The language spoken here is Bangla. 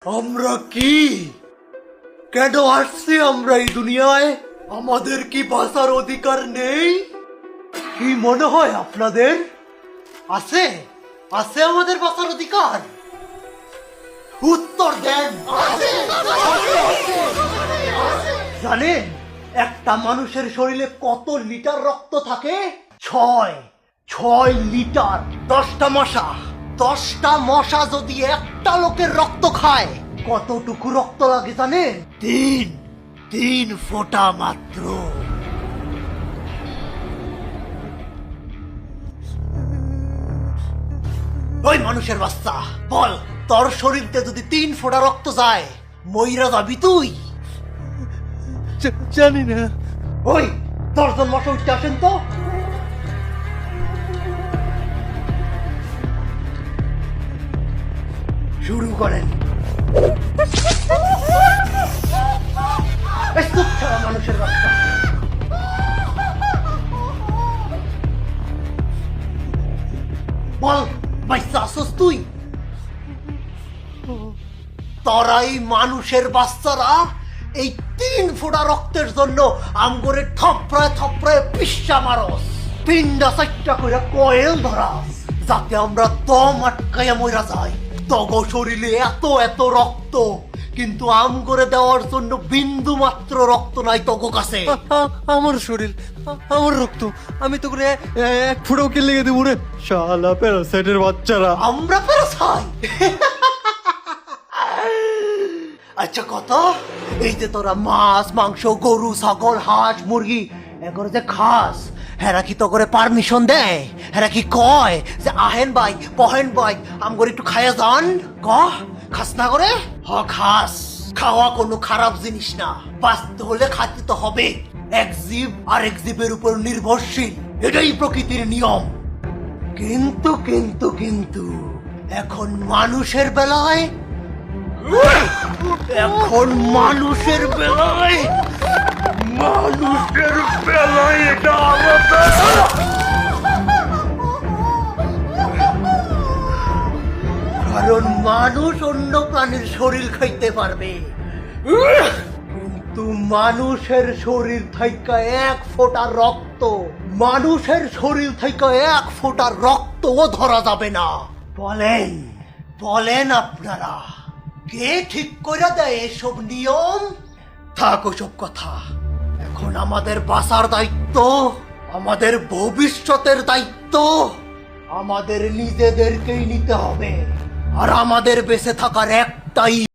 আমরা কি কেন আসছি আমরা এই দুনিয়ায়? আমাদের কি বাঁচার অধিকার নেই? কি মনে হয় আপনাদের? আছে আছে আমাদের বাঁচার অধিকার? উত্তর দেন। জানেন একটা মানুষের শরীরে কত লিটার রক্ত থাকে? 6 লিটার। 10টা মশা যদি একটা লোকের রক্ত খায় কতটুকু রক্ত লাগে জানেন? তিন ফোঁটা মাত্র। ওই মানুষের বাচ্চা, বল তোর শরীরতে যদি 3 ফোঁটা রক্ত যায় মইরা যাবি তুই? জানি না। ওই 10 জন মশা উঠতে আসেন তো। শুরু করেন। এই চুপ ছাড়া মানুষের বাচ্চা। বল বাচ্চা আসস তুই? তোরাই মানুষের বাচ্চারা এই 3 ফোঁটা রক্তের জন্য আমগরে থপড়ায় পিসা মারস, পিন্ডা চারটা করে কয়েল ধরাস, যাতে আমরা দম আটকাইয়া মইরা যাই। তগ শরীরে এত রক্ত, কিন্তু আমগরে দেওয়ার জন্য বিন্দু মাত্র রক্ত নাই তগ কাছে। আমার শরীর, আমার রক্ত, আমি তো করে এক ফুটাও কে লেগে দেবো রে শালা প্যারাসাইটের বাচ্চারা। আমরা প্যারাসাইট? আচ্ছা কত, এই যে তোরা মাছ মাংস গরু ছাগল হাঁস মুরগি এগুলো যে খাস, হেরা কি তো করে পারমিশন দেয়? হেরা কি কয় যে আহেন ভাই পহেন ভাই আমগরে একটু খাইয়া যান? খাস না করে? খাস। খাওয়া কোনো খারাপ জিনিস না, বাঁচতে হলে খাইতে তো হবে। এক জীব আর এক জীবের উপর নির্ভরশীল, এটাই প্রকৃতির নিয়ম। কিন্তু কিন্তু কিন্তু এখন মানুষের বেলায় এটা আলাদা। কারণ মানুষ অন্য প্রাণীর শরীর খাইতে পারবে, কিন্তু মানুষের শরীর থেকে 1 ফোঁটা রক্ত, মানুষের শরীর থেকে 1 ফোঁটা রক্তও ধরা যাবে না। বলেন আপনারা, কে ঠিক করে দেয় এসব নিয়ম? থাক ওসব কথা, এখন আমাদের বাঁচার দায়িত্ব, আমাদের ভবিষ্যতের দায়িত্ব আমাদের নিজেদেরকেই নিতে হবে। আর আমাদের বেঁচে থাকার একটাই